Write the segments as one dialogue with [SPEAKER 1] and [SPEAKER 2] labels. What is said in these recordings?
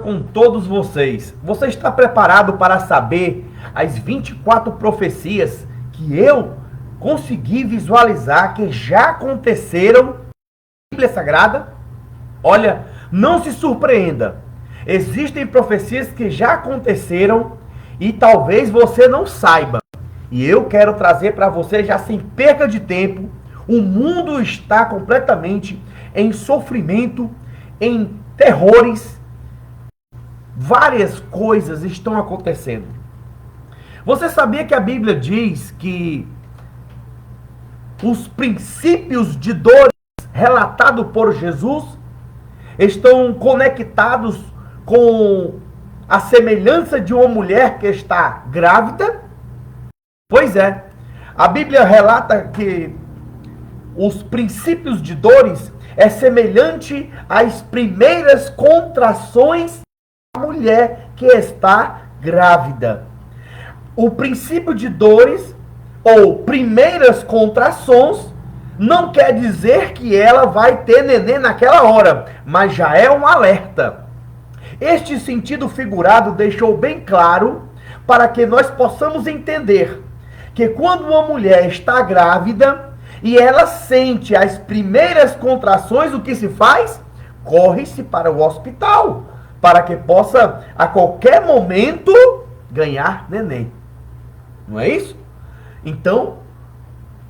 [SPEAKER 1] com todos vocês. Você está preparado para saber as 24 profecias que eu consegui visualizar que já aconteceram na Bíblia Sagrada? Olha, não se surpreenda. Existem profecias que já aconteceram e talvez você não saiba. E eu quero trazer para você, já sem perca de tempo, o mundo está completamente em sofrimento, em terrores. Várias coisas estão acontecendo. Você sabia que a Bíblia diz que os princípios de dores relatados por Jesus estão conectados com a semelhança de uma mulher que está grávida? Pois é, a Bíblia relata que os princípios de dores é semelhante às primeiras contrações da mulher que está grávida. O princípio de dores ou primeiras contrações não quer dizer que ela vai ter neném naquela hora, mas já é um alerta. Este sentido figurado deixou bem claro para que nós possamos entender que quando uma mulher está grávida e ela sente as primeiras contrações, o que se faz? Corre-se para o hospital, para que possa a qualquer momento ganhar neném. Não é isso? Então,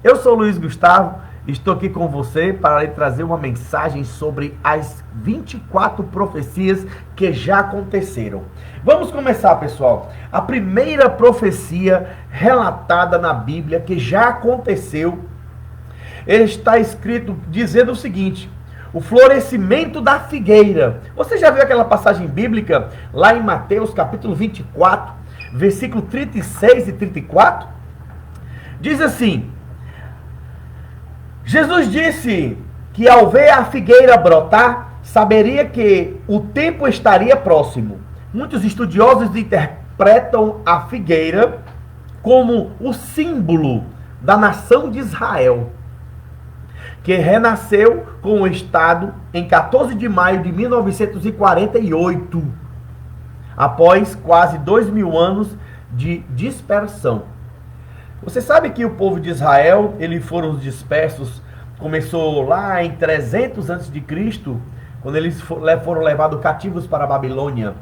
[SPEAKER 1] eu sou Luiz Gustavo, estou aqui com você para lhe trazer uma mensagem sobre as 24 profecias que já aconteceram. Vamos começar, pessoal. A primeira profecia relatada na Bíblia que já aconteceu, ele está escrito dizendo o seguinte: o florescimento da figueira. Você já viu aquela passagem bíblica lá em Mateus capítulo 24, versículo 36 e 34? Diz assim: Jesus disse que ao ver a figueira brotar, saberia que o tempo estaria próximo. Muitos estudiosos interpretam a figueira como o símbolo da nação de Israel, que renasceu com o Estado em 14 de maio de 1948, após quase 2000 anos de dispersão. Você sabe que o povo de Israel, eles foram dispersos, começou lá em 300 a.C., quando eles foram levados cativos para a Babilônia.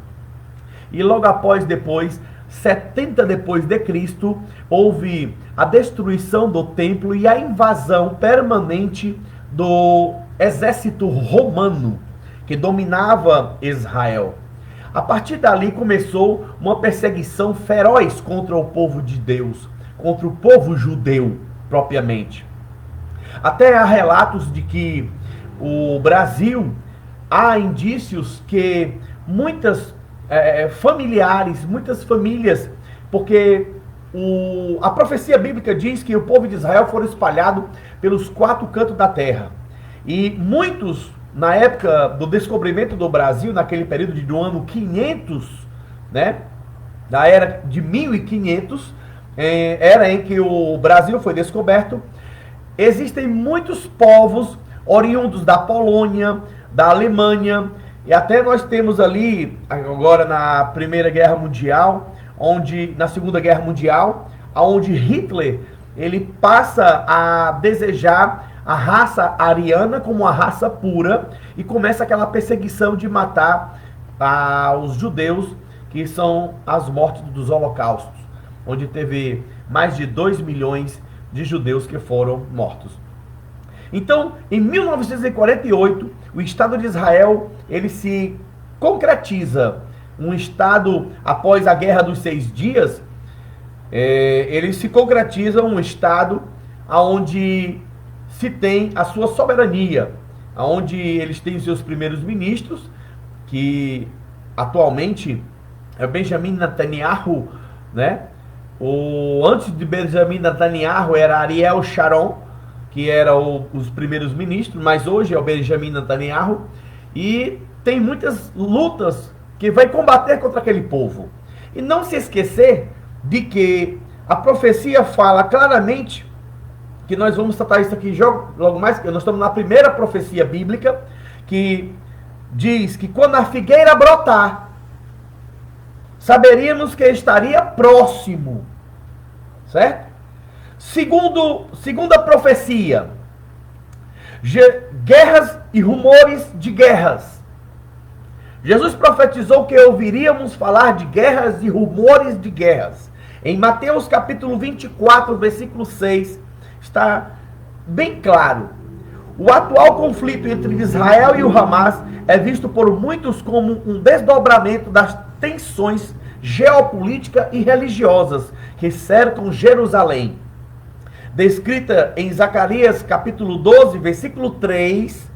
[SPEAKER 1] E logo após, depois, 70 depois de Cristo, houve a destruição do templo e a invasão permanente do exército romano, que dominava Israel. A partir dali começou uma perseguição feroz contra o povo de Deus, contra o povo judeu, propriamente. Até há relatos de que o Brasil, há indícios que muitas muitas famílias, porque a profecia bíblica diz que o povo de Israel foram espalhados pelos 4 cantos da terra. E muitos, na época do descobrimento do Brasil, naquele período do ano 500, né, da era de 1500, era em que o Brasil foi descoberto, existem muitos povos oriundos da Polônia, da Alemanha, e até nós temos ali, agora na Primeira Guerra Mundial, na Segunda Guerra Mundial, onde Hitler, ele passa a desejar a raça ariana como a raça pura, e começa aquela perseguição de matar os judeus, que são as mortes dos holocaustos, onde teve mais de 2 milhões de judeus que foram mortos. Então, em 1948, o Estado de Israel, ele se concretiza. Um Estado, após a Guerra dos 6 Dias, ele se concretiza um Estado onde se tem a sua soberania, onde eles têm os seus primeiros ministros, que atualmente é Benjamin Netanyahu, né? Antes de Benjamin Netanyahu era Ariel Sharon, que era os primeiros ministros, mas hoje é o Benjamin Netanyahu, e tem muitas lutas que vai combater contra aquele povo. E não se esquecer de que a profecia fala claramente, que nós vamos tratar isso aqui logo mais, nós estamos na primeira profecia bíblica, que diz que quando a figueira brotar, saberíamos que estaria próximo, certo? Segunda profecia, guerras e rumores de guerras. Jesus profetizou que ouviríamos falar de guerras e rumores de guerras. Em Mateus capítulo 24, versículo 6, está bem claro. O atual conflito entre Israel e o Hamas é visto por muitos como um desdobramento das tensões geopolíticas e religiosas que cercam Jerusalém. Descrita em Zacarias capítulo 12, versículo 3,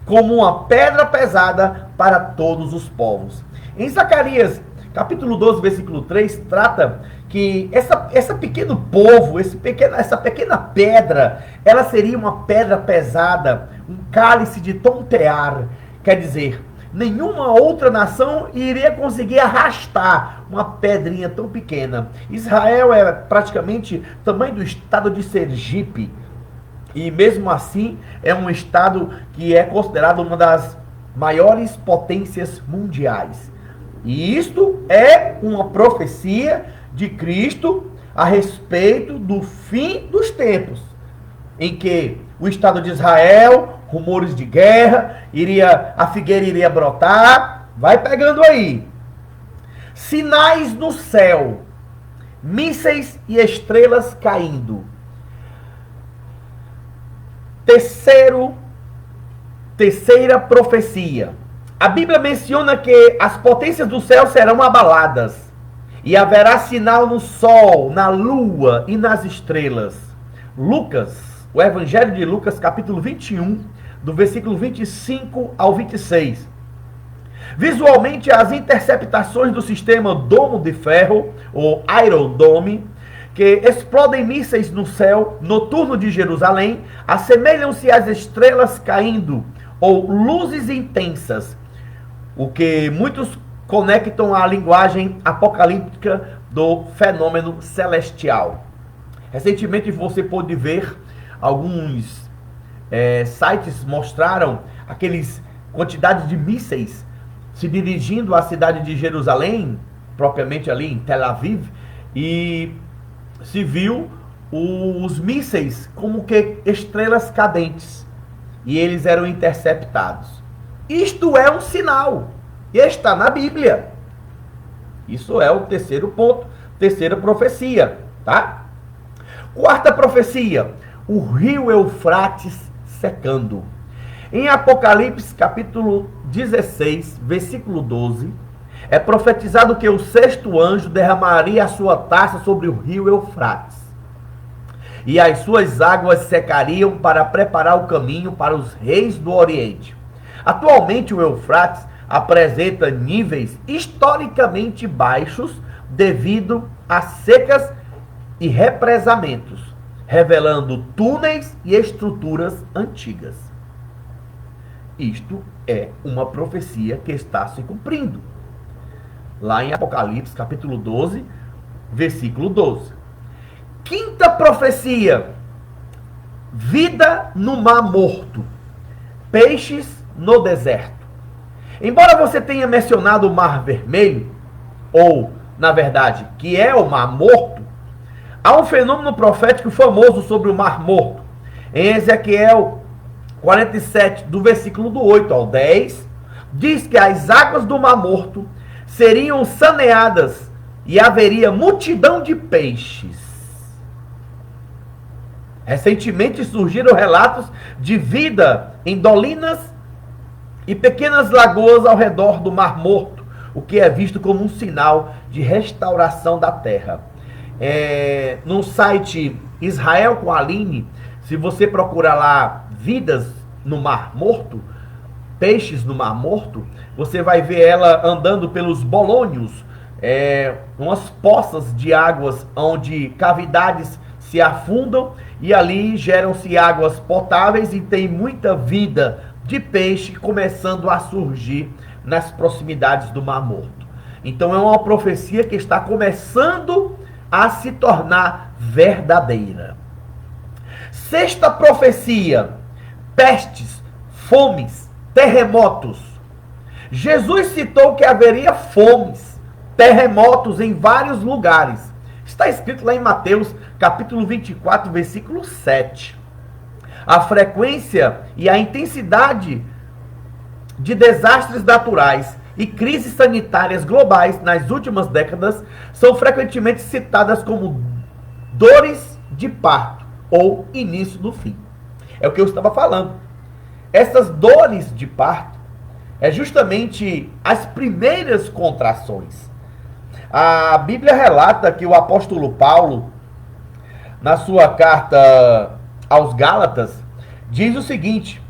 [SPEAKER 1] como uma pedra pesada para todos os povos. Em Zacarias capítulo 12, versículo 3, trata que essa pequeno povo, essa pequena pedra, ela seria uma pedra pesada, um cálice de tontear. Quer dizer, nenhuma outra nação iria conseguir arrastar uma pedrinha tão pequena. Israel é praticamente o tamanho do estado de Sergipe. E mesmo assim, é um estado que é considerado uma das maiores potências mundiais. E isto é uma profecia de Cristo a respeito do fim dos tempos, em que o estado de Israel, rumores de guerra, a figueira iria brotar. Vai pegando aí. Sinais no céu, mísseis e estrelas caindo. Terceira profecia. A Bíblia menciona que as potências do céu serão abaladas e haverá sinal no sol, na lua e nas estrelas. Lucas, o Evangelho de Lucas, capítulo 21, do versículo 25 ao 26. Visualmente, as interceptações do sistema Domo de Ferro, ou Iron Dome, que explodem mísseis no céu noturno de Jerusalém, assemelham-se às estrelas caindo, ou luzes intensas, o que muitos conectam à linguagem apocalíptica do fenômeno celestial. Recentemente você pôde ver alguns sites mostraram aqueles quantidades de mísseis se dirigindo à cidade de Jerusalém, propriamente ali em Tel Aviv, e se viu os mísseis como que estrelas cadentes, e eles eram interceptados. Isto é um sinal, e está na Bíblia. Isso é o terceiro ponto, terceira profecia, tá? Quarta profecia, o rio Eufrates secando. Em Apocalipse capítulo 16, versículo 12, é profetizado que o sexto anjo derramaria a sua taça sobre o rio Eufrates, e as suas águas secariam para preparar o caminho para os reis do Oriente. Atualmente o Eufrates apresenta níveis historicamente baixos devido a secas e represamentos, revelando túneis e estruturas antigas. Isto é uma profecia que está se cumprindo. Lá em Apocalipse, capítulo 12, versículo 12. Quinta profecia: vida no mar morto, peixes no deserto. Embora você tenha mencionado o Mar Vermelho, ou, na verdade, que é o Mar Morto, há um fenômeno profético famoso sobre o Mar Morto. Em Ezequiel 47, do versículo do 8 ao 10, diz que as águas do Mar Morto seriam saneadas e haveria multidão de peixes. Recentemente surgiram relatos de vida em dolinas e pequenas lagoas ao redor do Mar Morto, o que é visto como um sinal de restauração da terra. No site Israel com Aline, se você procurar lá vidas no Mar Morto, peixes no Mar Morto, você vai ver ela andando pelos bolônios, umas poças de águas onde cavidades se afundam e ali geram-se águas potáveis e tem muita vida de peixe começando a surgir nas proximidades do Mar Morto. Então é uma profecia que está começando a se tornar verdadeira. Sexta profecia: pestes, fomes, terremotos. Jesus citou que haveria fomes, terremotos em vários lugares. Está escrito lá em Mateus, capítulo 24, versículo 7. A frequência e a intensidade de desastres naturais e crises sanitárias globais nas últimas décadas são frequentemente citadas como dores de parto ou início do fim. É o que eu estava falando. Essas dores de parto é justamente as primeiras contrações. A Bíblia relata que o apóstolo Paulo, na sua carta aos Gálatas, diz o seguinte: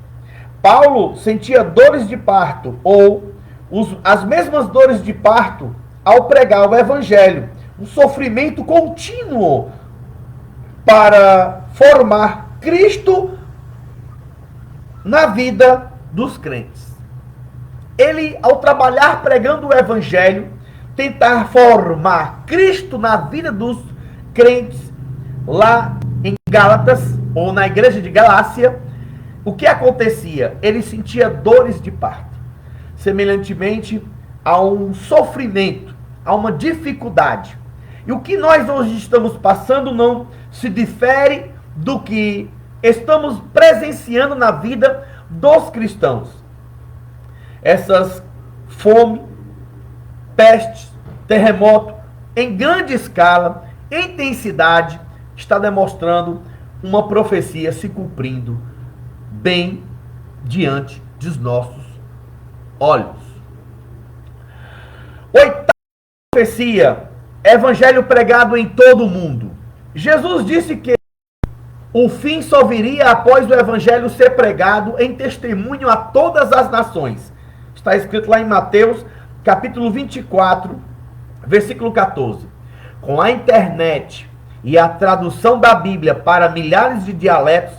[SPEAKER 1] Paulo sentia dores de parto, ou as mesmas dores de parto ao pregar o evangelho, um sofrimento contínuo para formar Cristo na vida dos crentes. Ele, ao trabalhar pregando o evangelho, tentar formar Cristo na vida dos crentes lá em Gálatas, ou na igreja de Galácia, o que acontecia? Ele sentia dores de parto, semelhantemente a um sofrimento, a uma dificuldade. E o que nós hoje estamos passando não se difere do que estamos presenciando na vida dos cristãos. Essas fome, pestes, terremoto, em grande escala, intensidade, está demonstrando uma profecia se cumprindo bem diante dos nossos olhos. Oitava profecia, evangelho pregado em todo o mundo. Jesus disse que o fim só viria após o evangelho ser pregado em testemunho a todas as nações. Está escrito lá em Mateus, capítulo 24, versículo 14. Com a internet e a tradução da Bíblia para milhares de dialetos,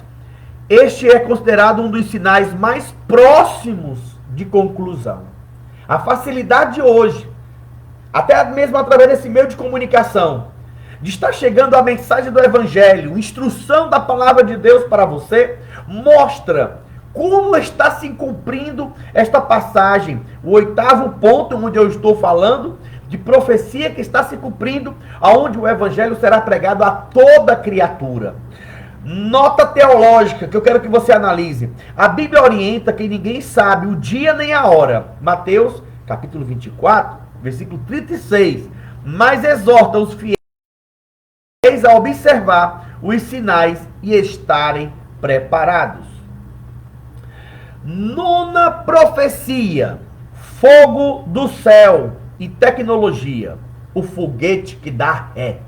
[SPEAKER 1] este é considerado um dos sinais mais próximos de conclusão. A facilidade hoje, até mesmo através desse meio de comunicação, de estar chegando a mensagem do Evangelho, instrução da palavra de Deus para você, mostra como está se cumprindo esta passagem, o oitavo ponto onde eu estou falando, de profecia que está se cumprindo, aonde o Evangelho será pregado a toda criatura. Nota teológica que eu quero que você analise. A Bíblia orienta que ninguém sabe o dia nem a hora. Mateus, capítulo 24, versículo 36. Mas exorta os fiéis a observar os sinais e estarem preparados. Nona profecia: fogo do céu e tecnologia. O foguete que dá ré.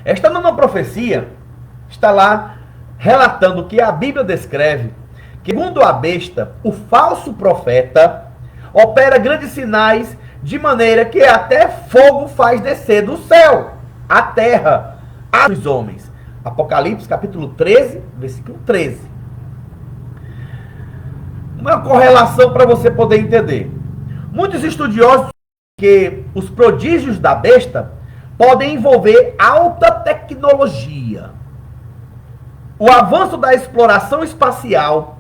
[SPEAKER 1] Esta nona profecia está lá relatando que a Bíblia descreve que, segundo a besta, o falso profeta opera grandes sinais de maneira que até fogo faz descer do céu à terra aos homens. Apocalipse capítulo 13, versículo 13. Uma correlação para você poder entender. Muitos estudiosos dizem que os prodígios da besta podem envolver alta tecnologia. O avanço da exploração espacial,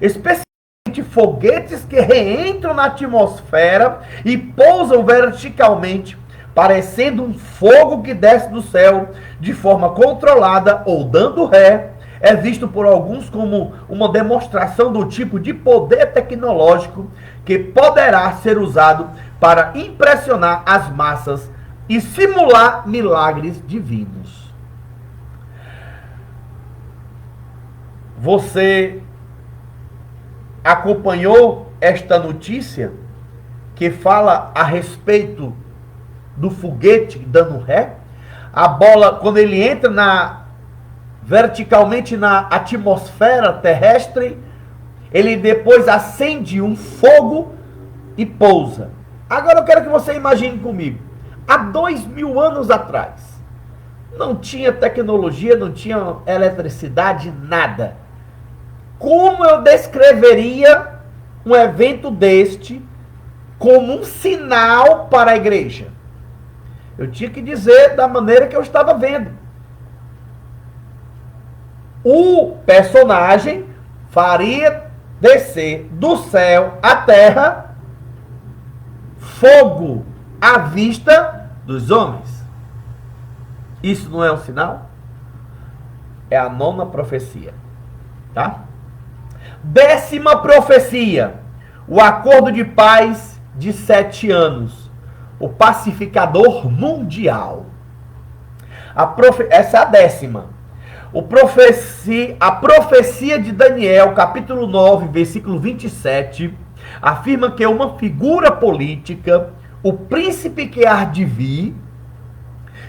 [SPEAKER 1] especialmente foguetes que reentram na atmosfera e pousam verticalmente, parecendo um fogo que desce do céu de forma controlada ou dando ré, é visto por alguns como uma demonstração do tipo de poder tecnológico que poderá ser usado para impressionar as massas e simular milagres divinos. Você acompanhou esta notícia que fala a respeito do foguete dando ré? A bola, quando ele entra verticalmente na atmosfera terrestre, ele depois acende um fogo e pousa. Agora eu quero que você imagine comigo. Há 2000 anos atrás, não tinha tecnologia, não tinha eletricidade, nada. Como eu descreveria um evento deste como um sinal para a igreja? Eu tinha que dizer da maneira que eu estava vendo. O personagem faria descer do céu à terra fogo à vista dos homens. Isso não é um sinal? É a 9ª profecia. Tá? 10ª profecia. O acordo de paz de 7 anos. O pacificador mundial. Essa é a 10ª. A profecia de Daniel, capítulo 9, versículo 27, afirma que uma figura política, o príncipe que há de vir,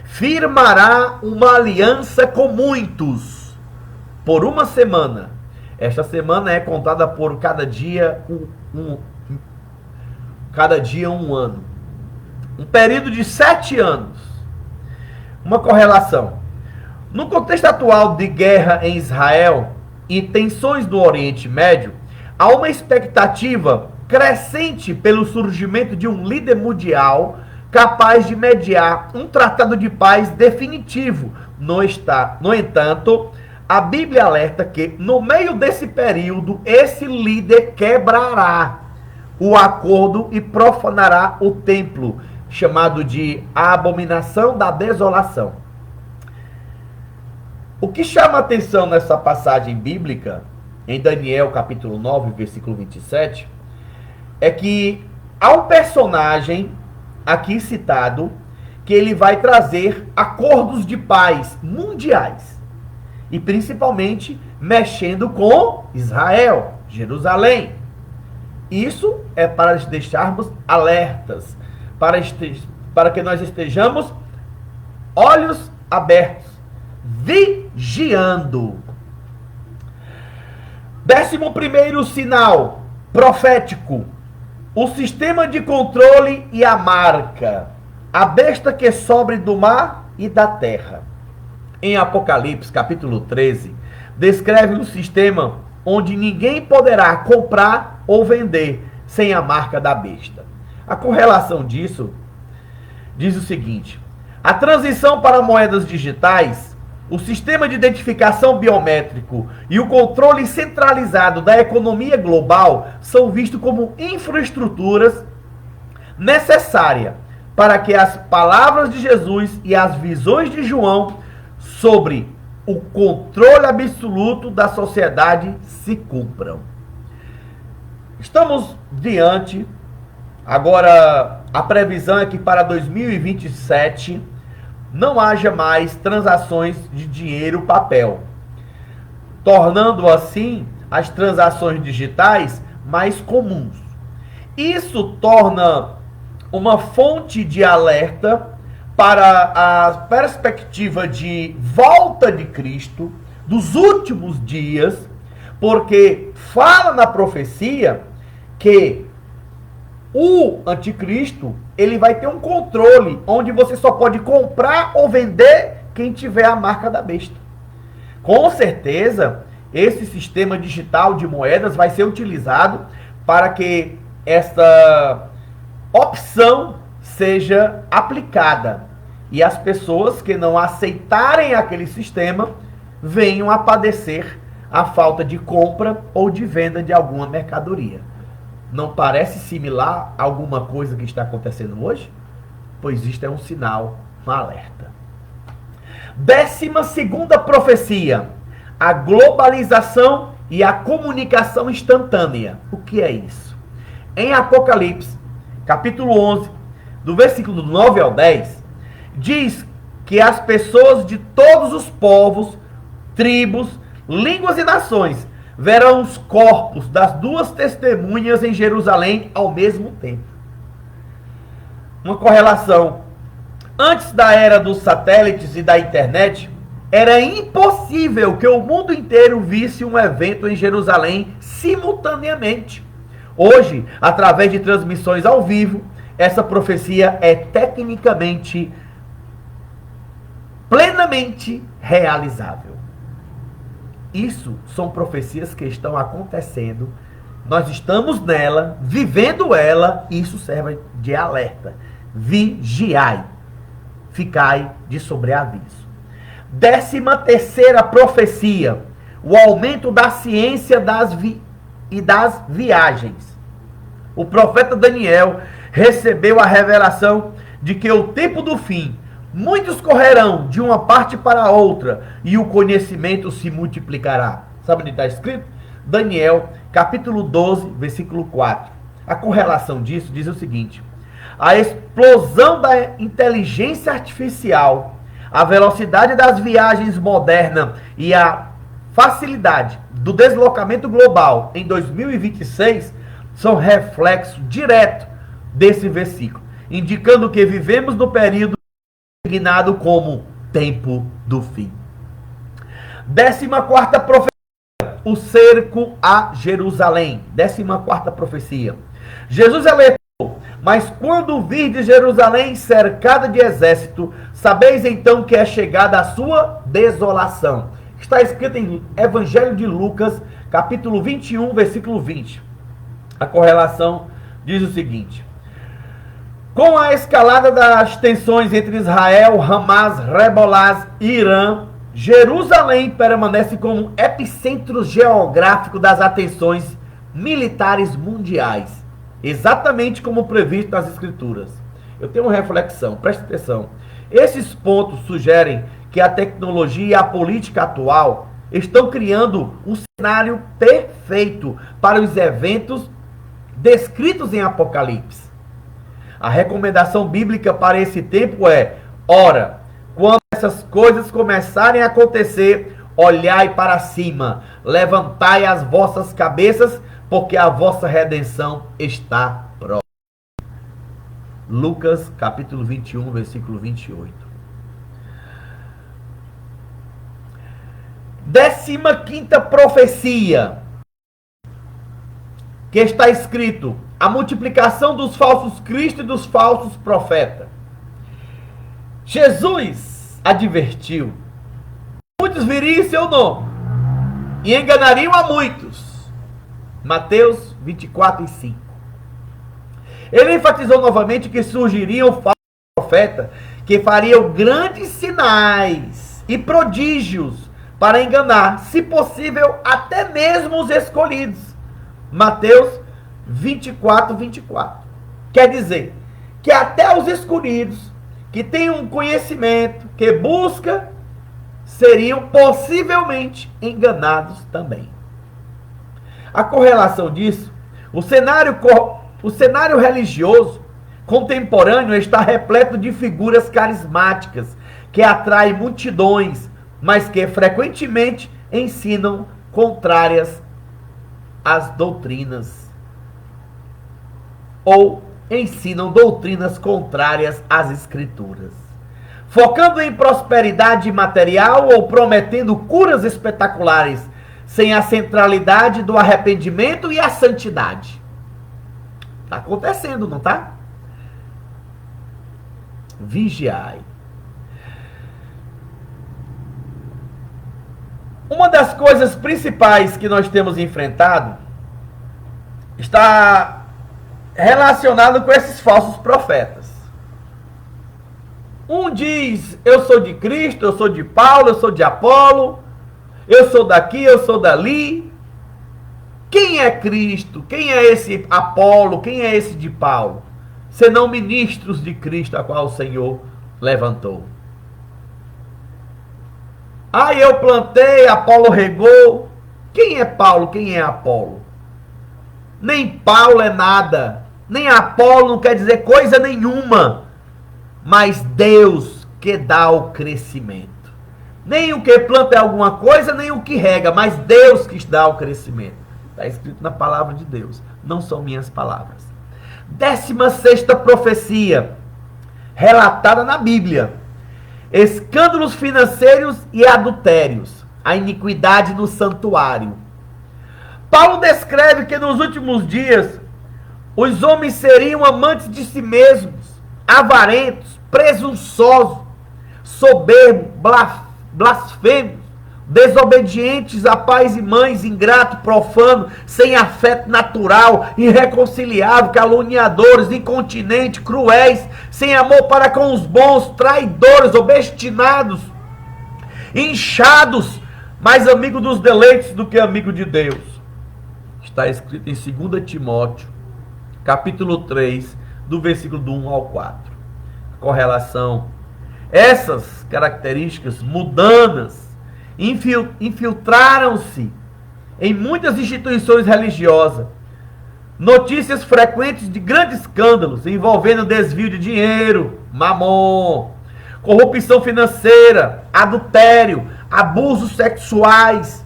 [SPEAKER 1] firmará uma aliança com muitos por uma semana. Esta semana é contada por cada dia um ano. Um período de 7 anos. Uma correlação. No contexto atual de guerra em Israel e tensões no Oriente Médio, há uma expectativa crescente pelo surgimento de um líder mundial capaz de mediar um tratado de paz definitivo. No entanto, a Bíblia alerta que, no meio desse período, esse líder quebrará o acordo e profanará o templo, chamado de a abominação da desolação. O que chama a atenção nessa passagem bíblica, em Daniel capítulo 9, versículo 27, é que há um personagem aqui citado que ele vai trazer acordos de paz mundiais e principalmente mexendo com Israel, Jerusalém. Isso é para deixarmos alertas, para que nós estejamos olhos abertos, vigiando. 11º sinal profético: o sistema de controle e a marca, a besta que sobe do mar e da terra. Em Apocalipse, capítulo 13, descreve um sistema onde ninguém poderá comprar ou vender sem a marca da besta. A correlação disso diz o seguinte: a transição para moedas digitais, o sistema de identificação biométrico e o controle centralizado da economia global são vistos como infraestruturas necessárias para que as palavras de Jesus e as visões de João sobre o controle absoluto da sociedade se cumpram. Estamos diante, agora a previsão é que para 2027 não haja mais transações de dinheiro papel, tornando assim as transações digitais mais comuns. Isso torna uma fonte de alerta para a perspectiva de volta de Cristo, dos últimos dias, porque fala na profecia que o anticristo, ele vai ter um controle, onde você só pode comprar ou vender quem tiver a marca da besta. Com certeza, esse sistema digital de moedas vai ser utilizado para que essa opção seja aplicada. E as pessoas que não aceitarem aquele sistema venham a padecer a falta de compra ou de venda de alguma mercadoria. Não parece similar a alguma coisa que está acontecendo hoje? Pois isto é um sinal, um alerta. 12ª profecia: a globalização e a comunicação instantânea. O que é isso? Em Apocalipse, capítulo 11, do versículo 9 ao 10, diz que as pessoas de todos os povos, tribos, línguas e nações verão os corpos das 2 testemunhas em Jerusalém ao mesmo tempo. Uma correlação. Antes da era dos satélites e da internet, era impossível que o mundo inteiro visse um evento em Jerusalém simultaneamente. Hoje, através de transmissões ao vivo, essa profecia é tecnicamente, plenamente realizável. Isso são profecias que estão acontecendo, nós estamos nela, vivendo ela, e isso serve de alerta. Vigiai, ficai de sobreaviso. 13ª profecia: o aumento da ciência e das viagens. O profeta Daniel recebeu a revelação de que o tempo do fim, muitos correrão de uma parte para a outra e o conhecimento se multiplicará. Sabe onde está escrito? Daniel, capítulo 12, versículo 4. A correlação disso diz o seguinte: a explosão da inteligência artificial, a velocidade das viagens modernas e a facilidade do deslocamento global em 2026 são reflexo direto desse versículo, indicando que vivemos no período designado como tempo do fim. 14ª profecia, o cerco a Jerusalém. 14ª profecia. Jesus alertou: mas quando virdes Jerusalém cercada de exército, sabeis então que é chegada a sua desolação. Está escrito em Evangelho de Lucas, capítulo 21, versículo 20. A correlação diz o seguinte: com a escalada das tensões entre Israel, Hamas, Hezbollah e Irã, Jerusalém permanece como epicentro geográfico das atenções militares mundiais, exatamente como previsto nas Escrituras. Eu tenho uma reflexão, preste atenção. Esses pontos sugerem que a tecnologia e a política atual estão criando um cenário perfeito para os eventos descritos em Apocalipse. A recomendação bíblica para esse tempo é: ora, quando essas coisas começarem a acontecer, olhai para cima, levantai as vossas cabeças, porque a vossa redenção está próxima. Lucas, capítulo 21, versículo 28. 15ª profecia, que está escrito: a multiplicação dos falsos cristos e dos falsos profetas. Jesus advertiu: muitos viriam em seu nome e enganariam a muitos. Mateus 24 e 5. Ele enfatizou novamente que surgiriam falsos profetas que fariam grandes sinais e prodígios para enganar, se possível, até mesmo os escolhidos. Mateus 24, 24. Quer dizer que até os escolhidos, que têm um conhecimento, que busca, seriam possivelmente enganados também. A correlação disso, o cenário religioso contemporâneo está repleto de figuras carismáticas que atraem multidões, mas que frequentemente ensinam contrárias às doutrinas, ou ensinam doutrinas contrárias às Escrituras, focando em prosperidade material ou prometendo curas espetaculares, sem a centralidade do arrependimento e a santidade. Está acontecendo, não está? Vigiai. Uma das coisas principais que nós temos enfrentado está relacionado com esses falsos profetas. Um diz: eu sou de Cristo, eu sou de Paulo, eu sou de Apolo, eu sou daqui, eu sou dali. Quem é Cristo? Quem é esse Apolo? Quem é esse de Paulo? Senão ministros de Cristo, a qual o Senhor levantou. Ah, eu plantei, Apolo regou. Quem é Paulo? Quem é Apolo? Nem Paulo é nada, nem Apolo não quer dizer coisa nenhuma, mas Deus que dá o crescimento. Nem o que planta é alguma coisa, nem o que rega, mas Deus que dá o crescimento. Está escrito na palavra de Deus, não são minhas palavras. 16ª profecia, relatada na Bíblia: escândalos financeiros e adultérios, a iniquidade no santuário. Paulo descreve que nos últimos dias os homens seriam amantes de si mesmos, avarentos, presunçosos, soberbos, blasfemos, desobedientes a pais e mães, ingrato, profano, sem afeto natural, irreconciliável, caluniadores, incontinentes, cruéis, sem amor para com os bons, traidores, obstinados, inchados, mais amigo dos deleites do que amigo de Deus. Está escrito em 2 Timóteo, capítulo 3, do versículo do 1 ao 4. Correlação. Essas características mundanas infiltraram-se em muitas instituições religiosas. Notícias frequentes de grandes escândalos envolvendo desvio de dinheiro, mamon, corrupção financeira, adultério, abusos sexuais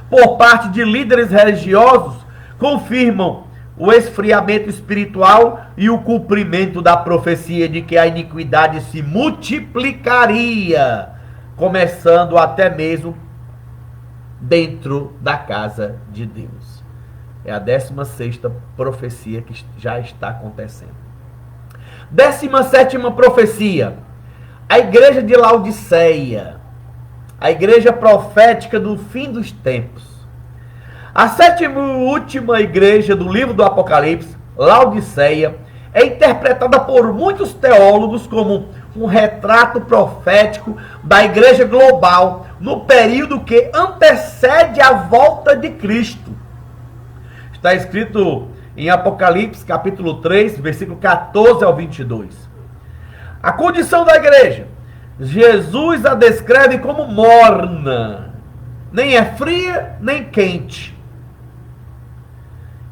[SPEAKER 1] por parte de líderes religiosos confirmam o esfriamento espiritual e o cumprimento da profecia de que a iniquidade se multiplicaria, começando até mesmo dentro da casa de Deus. É a 16ª profecia que já está acontecendo. 17ª profecia. A igreja de Laodiceia, a igreja profética do fim dos tempos. A 7ª e última igreja do livro do Apocalipse, Laodiceia, é interpretada por muitos teólogos como um retrato profético da igreja global no período que antecede a volta de Cristo. Está escrito em Apocalipse, capítulo 3, versículo 14 ao 22. A condição da igreja. Jesus a descreve como morna. Nem é fria, nem quente.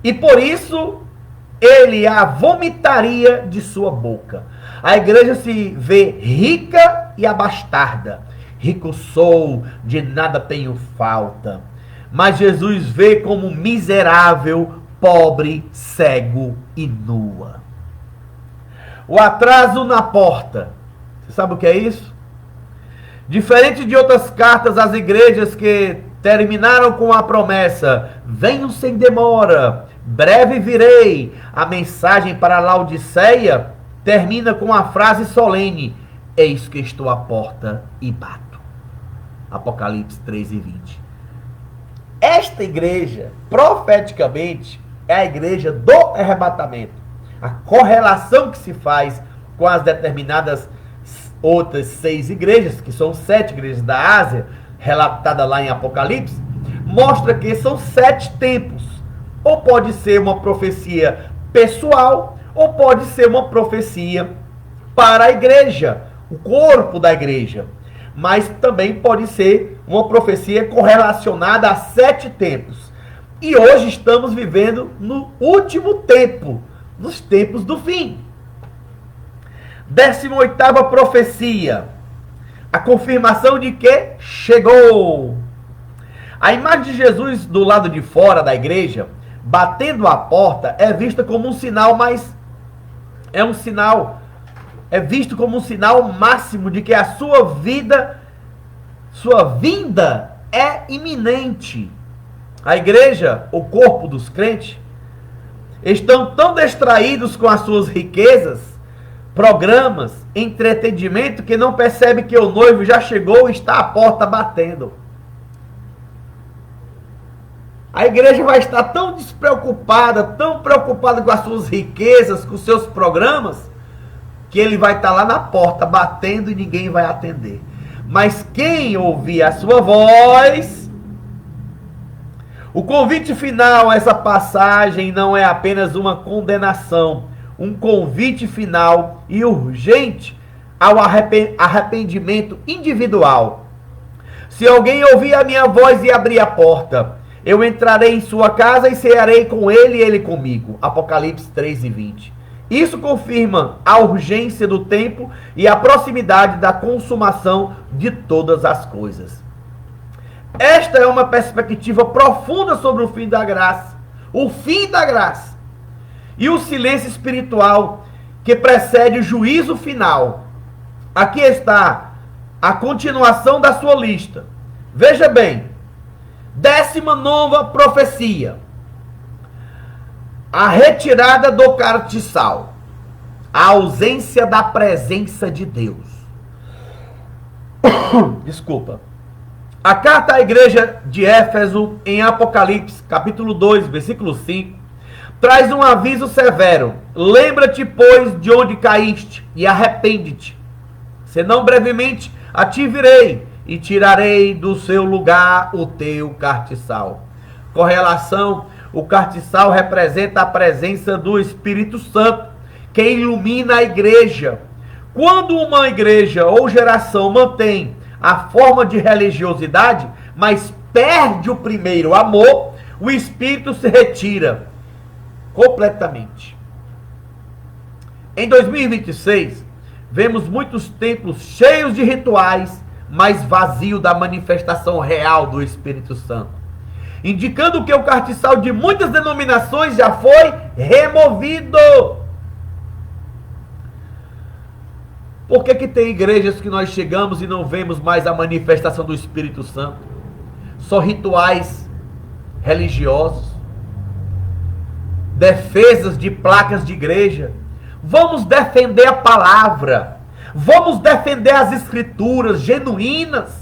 [SPEAKER 1] E por isso, ele a vomitaria de sua boca. A igreja se vê rica e abastarda. Rico sou, de nada tenho falta. Mas Jesus vê como miserável, pobre, cego e nua. O atraso na porta. Você sabe o que é isso? Diferente de outras cartas às igrejas que terminaram com a promessa: venham sem demora, breve virei. A mensagem para Laodiceia termina com a frase solene: eis que estou à porta e bato. Apocalipse 3:20. Esta igreja, profeticamente, é a igreja do arrebatamento. A correlação que se faz com as determinadas outras 6 igrejas, que são 7 igrejas da Ásia, relatada lá em Apocalipse, mostra que são 7 tempos. Ou pode ser uma profecia pessoal, ou pode ser uma profecia para a igreja, o corpo da igreja. Mas também pode ser uma profecia correlacionada a 7 tempos. E hoje estamos vivendo no último tempo, nos tempos do fim. 18ª profecia. A confirmação de que chegou. A imagem de Jesus do lado de fora da igreja, batendo a porta, é vista como um sinal, mas é visto como um sinal máximo de que a sua vinda é iminente. A igreja, o corpo dos crentes, estão tão distraídos com as suas riquezas, programas, entretenimento, que não percebe que o noivo já chegou e está à porta batendo. A igreja vai estar tão despreocupada, tão preocupada com as suas riquezas, com os seus programas, que ele vai estar lá na porta batendo e ninguém vai atender. Mas quem ouvir a sua voz... O convite final a essa passagem não é apenas uma condenação, um convite final e urgente ao arrependimento individual. Se alguém ouvir a minha voz e abrir a porta, eu entrarei em sua casa e cearei com ele e ele comigo. Apocalipse 3:20. Isso confirma a urgência do tempo e a proximidade da consumação de todas as coisas. Esta é uma perspectiva profunda sobre o fim da graça. O fim da graça. E o silêncio espiritual que precede o juízo final. Aqui está a continuação da sua lista. Veja bem. 19ª profecia. A retirada do castiçal. A ausência da presença de Deus. Desculpa. A carta à igreja de Éfeso, em Apocalipse, capítulo 2, versículo 5, traz um aviso severo. Lembra-te, pois, de onde caíste, e arrepende-te. Senão brevemente a ti virei, e tirarei do seu lugar o teu castiçal. Correlação, o castiçal representa a presença do Espírito Santo, que ilumina a igreja. Quando uma igreja ou geração mantém a forma de religiosidade, mas perde o primeiro amor, o Espírito se retira completamente. Em 2026, vemos muitos templos cheios de rituais, mas vazio da manifestação real do Espírito Santo, indicando que o castiçal de muitas denominações já foi removido. Por que tem igrejas que nós chegamos e não vemos mais a manifestação do Espírito Santo? Só rituais religiosos, defesas de placas de igreja. Vamos defender a palavra, vamos defender as escrituras genuínas.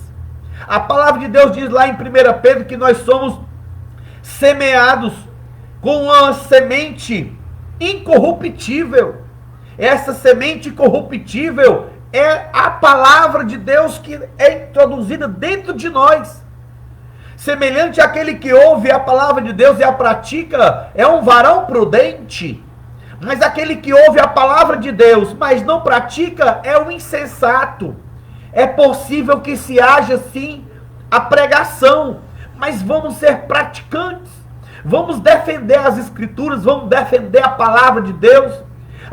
[SPEAKER 1] A palavra de Deus diz lá em 1 Pedro que nós somos semeados com uma semente incorruptível. Essa semente incorruptível é a palavra de Deus que é introduzida dentro de nós. Semelhante àquele que ouve a palavra de Deus e a pratica, é um varão prudente. Mas aquele que ouve a palavra de Deus, mas não pratica, é um insensato. É possível que se haja sim a pregação, mas vamos ser praticantes. Vamos defender as escrituras, vamos defender a palavra de Deus,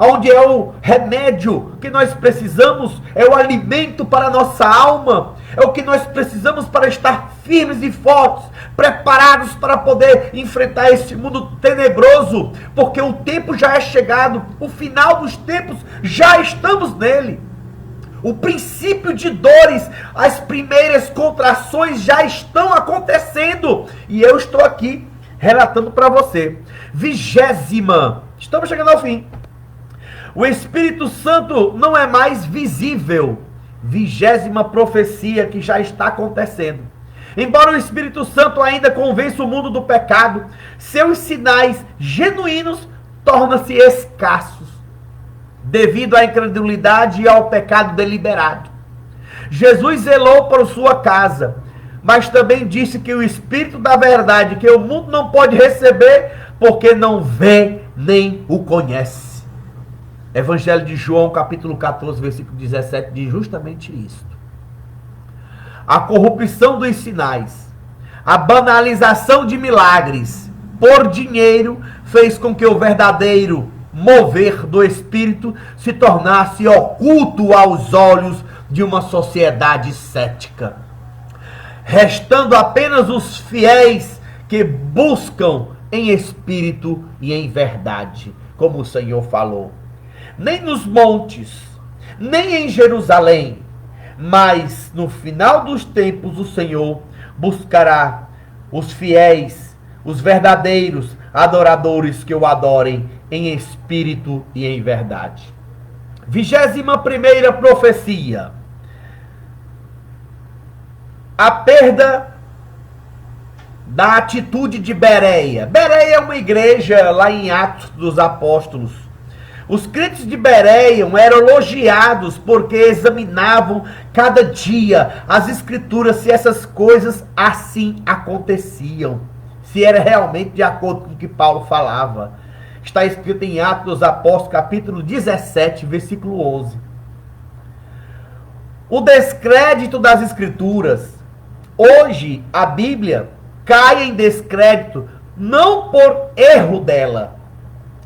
[SPEAKER 1] onde é o remédio que nós precisamos, é o alimento para a nossa alma, é o que nós precisamos para estar firmes e fortes, preparados para poder enfrentar este mundo tenebroso, porque o tempo já é chegado, o final dos tempos, já estamos nele. O princípio de dores, as primeiras contrações já estão acontecendo, e eu estou aqui relatando para você. 20ª, estamos chegando ao fim. O Espírito Santo não é mais visível. 20ª profecia que já está acontecendo. Embora o Espírito Santo ainda convença o mundo do pecado, seus sinais genuínos tornam-se escassos, devido à incredulidade e ao pecado deliberado. Jesus zelou por sua casa, mas também disse que o Espírito da verdade, que o mundo não pode receber, porque não vê nem o conhece. Evangelho de João, capítulo 14, versículo 17, diz justamente isso. A corrupção dos sinais, a banalização de milagres por dinheiro fez com que o verdadeiro mover do Espírito se tornasse oculto aos olhos de uma sociedade cética, restando apenas os fiéis que buscam em espírito e em verdade, como o Senhor falou. Nem nos montes, nem em Jerusalém, mas no final dos tempos o Senhor buscará os fiéis, os verdadeiros adoradores que o adorem em espírito e em verdade. 21ª profecia. A perda da atitude de Bereia. Bereia é uma igreja lá em Atos dos Apóstolos. Os crentes de Bereia eram elogiados porque examinavam cada dia as escrituras se essas coisas assim aconteciam, se era realmente de acordo com o que Paulo falava. Está escrito em Atos dos Apóstolos, capítulo 17, versículo 11. O descrédito das escrituras. Hoje a Bíblia cai em descrédito não por erro dela,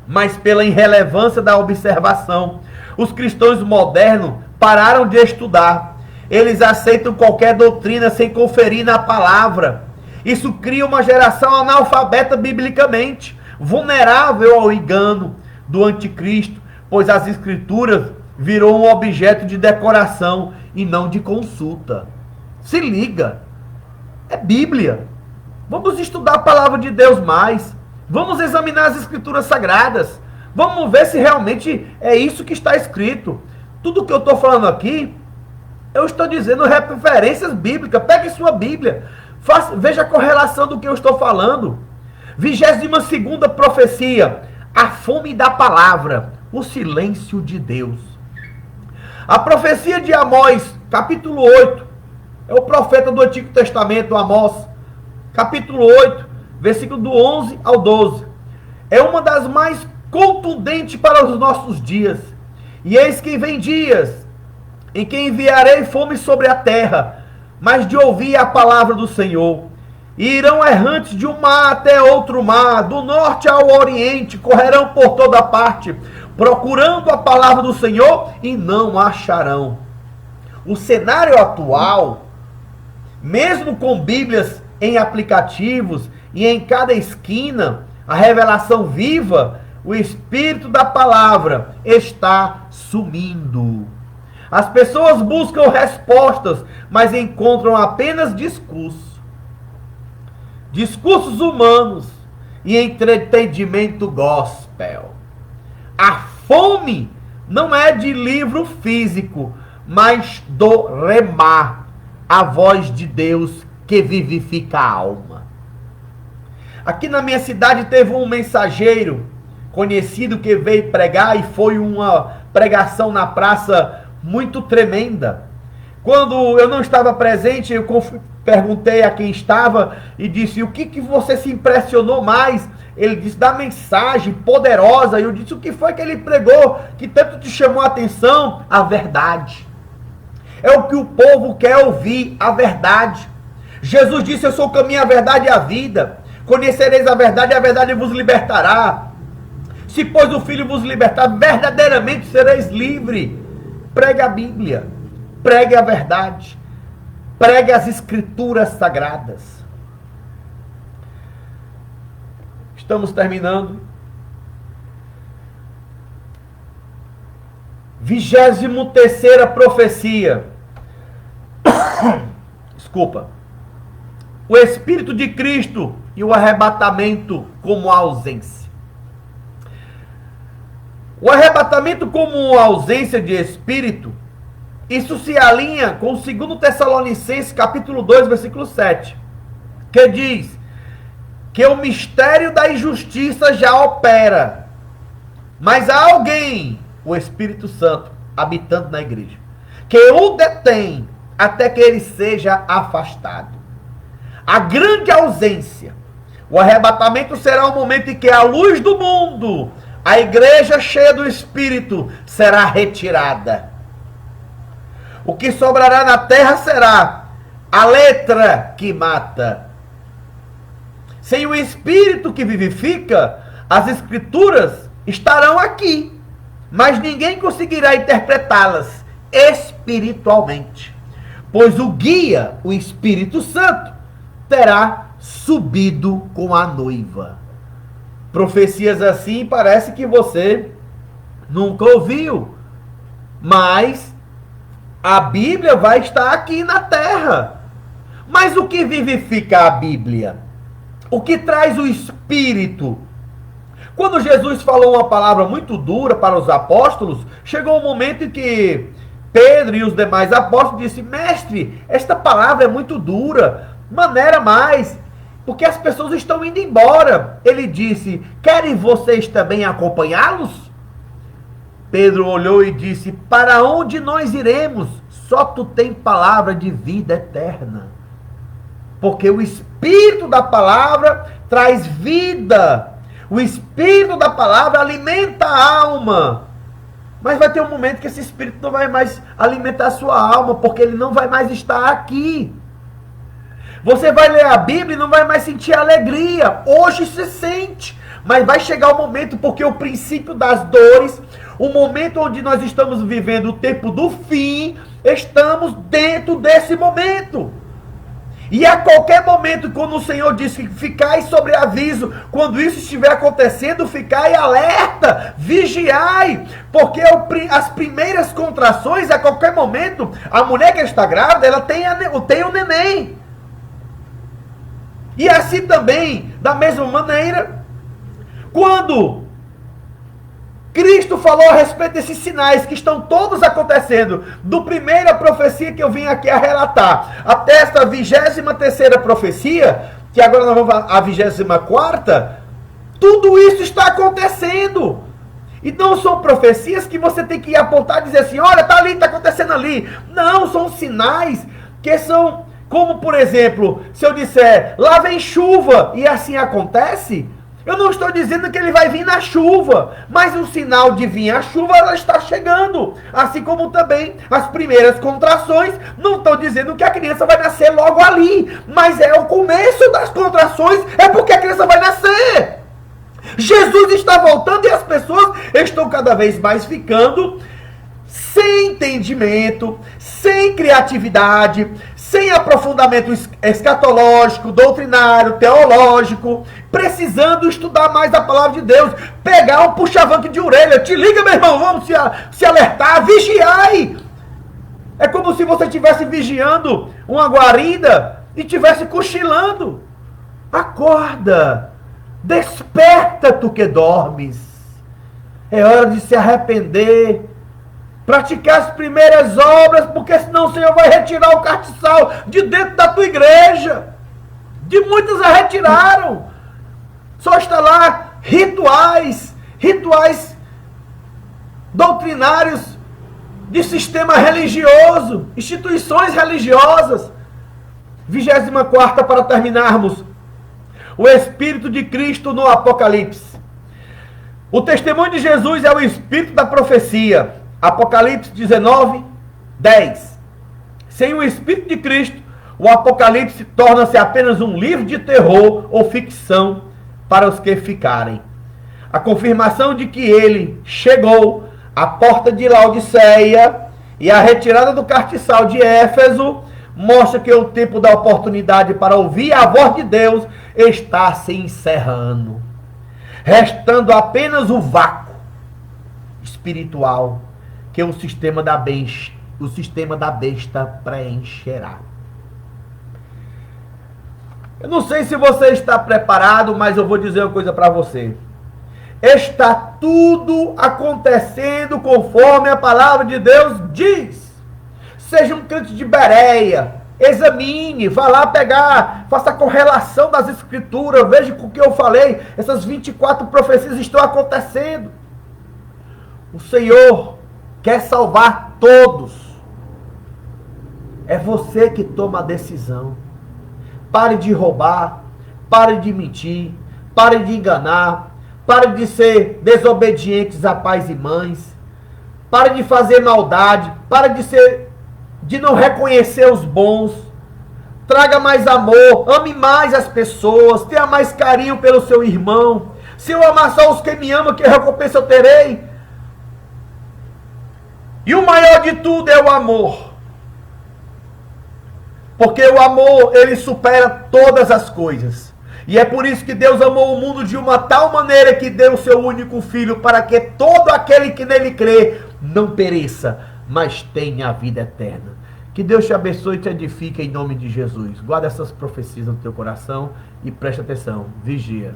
[SPEAKER 1] mas pela irrelevância da observação. Os cristãos modernos pararam de estudar. Eles aceitam qualquer doutrina sem conferir na palavra. Isso cria uma geração analfabeta biblicamente, vulnerável ao engano do anticristo, pois as escrituras virou um objeto de decoração e não de consulta. Se liga, é Bíblia. Vamos estudar a palavra de Deus mais. Vamos examinar as escrituras sagradas. Vamos ver se realmente é isso que está escrito. Tudo que eu estou falando aqui, eu estou dizendo referências bíblicas. Pegue sua Bíblia. Veja a correlação do que eu estou falando. 22ª profecia. A fome da palavra. O silêncio de Deus. A profecia de Amós, capítulo 8. É o profeta do Antigo Testamento, Amós. Capítulo 8. Versículo do 11 ao 12. É uma das mais contundente para os nossos dias. E eis que vem dias em que enviarei fome sobre a terra, mas de ouvir a palavra do Senhor. E irão errantes de um mar até outro mar, do norte ao oriente, correrão por toda parte, procurando a palavra do Senhor e não acharão. O cenário atual, mesmo com Bíblias em aplicativos e em cada esquina, a revelação viva, o Espírito da palavra está sumindo. As pessoas buscam respostas, mas encontram apenas discursos. Discursos humanos e entretenimento gospel. A fome não é de livro físico, mas do Remá, a voz de Deus que vivifica a alma. Aqui na minha cidade teve um mensageiro conhecido que veio pregar, e foi uma pregação na praça muito tremenda. Quando eu não estava presente, eu perguntei a quem estava e disse: o que você se impressionou mais? Ele disse: da mensagem poderosa. E eu disse: o que foi que ele pregou que tanto te chamou a atenção? A verdade. É o que o povo quer ouvir, a verdade. Jesus disse: eu sou o caminho, a verdade e a vida. Conhecereis a verdade e a verdade vos libertará. Se pois o Filho vos libertar, verdadeiramente sereis livre. Pregue a Bíblia, pregue a verdade, pregue as Escrituras Sagradas. Estamos terminando. 23ª profecia. Desculpa. O Espírito de Cristo e o arrebatamento como ausência. O arrebatamento como ausência de Espírito, isso se alinha com o 2 Tessalonicenses capítulo 2, versículo 7, que diz que o mistério da injustiça já opera, mas há alguém, o Espírito Santo, habitando na igreja, que o detém até que ele seja afastado. A grande ausência, o arrebatamento será o momento em que a luz do mundo, a igreja cheia do Espírito, será retirada. O que sobrará na terra será a letra que mata. Sem o Espírito que vivifica, as Escrituras estarão aqui, mas ninguém conseguirá interpretá-las espiritualmente, pois o guia, o Espírito Santo, terá subido com a noiva. Profecias assim parece que você nunca ouviu, mas a Bíblia vai estar aqui na terra. Mas o que vivifica a Bíblia? O que traz o Espírito? Quando Jesus falou uma palavra muito dura para os apóstolos, chegou um momento em que Pedro e os demais apóstolos disseram: mestre, esta palavra é muito dura, maneira mais, porque as pessoas estão indo embora. Ele disse: querem vocês também acompanhá-los? Pedro olhou e disse: para onde nós iremos? Só tu tem palavra de vida eterna. Porque o Espírito da palavra traz vida. O Espírito da palavra alimenta a alma. Mas vai ter um momento que esse Espírito não vai mais alimentar a sua alma, porque ele não vai mais estar aqui. Você vai ler a Bíblia e não vai mais sentir alegria. Hoje se sente, mas vai chegar o momento, porque o princípio das dores, o momento onde nós estamos vivendo o tempo do fim, estamos dentro desse momento. E a qualquer momento, quando o Senhor diz que ficai sobre aviso, quando isso estiver acontecendo, ficai alerta, vigiai, porque as primeiras contrações, a qualquer momento, a mulher que está grávida, ela tem o neném. E assim também, da mesma maneira, quando Cristo falou a respeito desses sinais que estão todos acontecendo, do primeira profecia que eu vim aqui a relatar, até esta 23ª profecia, que agora nós vamos à 24ª, tudo isso está acontecendo. E não são profecias que você tem que apontar e dizer assim: olha, está ali, está acontecendo ali. Não, são sinais que são... Como, por exemplo, se eu disser, lá vem chuva, e assim acontece, Eu não estou dizendo que ele vai vir na chuva, mas o sinal de vir a chuva, ela está chegando. Assim como também as primeiras contrações não estão dizendo que a criança vai nascer logo ali, mas é o começo das contrações, é porque a criança vai nascer. Jesus está voltando e as pessoas estão cada vez mais ficando sem entendimento, sem criatividade, sem aprofundamento escatológico, doutrinário, teológico, precisando estudar mais a palavra de Deus, pegar um puxavanque de orelha, te liga, meu irmão, vamos se alertar, vigiai. É como se você estivesse vigiando uma guarida e estivesse cochilando. Acorda, desperta tu que dormes. É hora de se arrepender, praticar as primeiras obras, porque senão o Senhor vai retirar o castiçal de dentro da tua igreja. De muitos a retiraram. Só está lá rituais doutrinários de sistema religioso, instituições religiosas. 24ª para terminarmos. O Espírito de Cristo no Apocalipse. O testemunho de Jesus é o Espírito da profecia. Apocalipse 19, 10. Sem o Espírito de Cristo, o Apocalipse torna-se apenas um livro de terror ou ficção para os que ficarem. A confirmação de que ele chegou à porta de Laodiceia e a retirada do castiçal de Éfeso mostra que o tempo da oportunidade para ouvir a voz de Deus está se encerrando, restando apenas o vácuo espiritual que o sistema da besta preencherá. Eu não sei se você está preparado, mas eu vou dizer uma coisa para você. Está tudo acontecendo conforme a palavra de Deus diz. Seja um crente de Bereia, examine, vá lá pegar, faça a correlação das escrituras, veja com o que eu falei, essas 24 profecias estão acontecendo. O Senhor quer salvar todos. É você que toma a decisão. Pare de roubar, pare de mentir, pare de enganar, pare de ser desobedientes a pais e mães, pare de fazer maldade, pare de não reconhecer os bons. Traga mais amor, ame mais as pessoas, tenha mais carinho pelo seu irmão. Se eu amar só os que me amam, que recompensa eu terei? E o maior de tudo é o amor. Porque o amor, ele supera todas as coisas. E é por isso que Deus amou o mundo de uma tal maneira que deu o seu único filho, para que todo aquele que nele crê não pereça, mas tenha a vida eterna. Que Deus te abençoe e te edifique em nome de Jesus. Guarda essas profecias no teu coração e preste atenção. Vigia.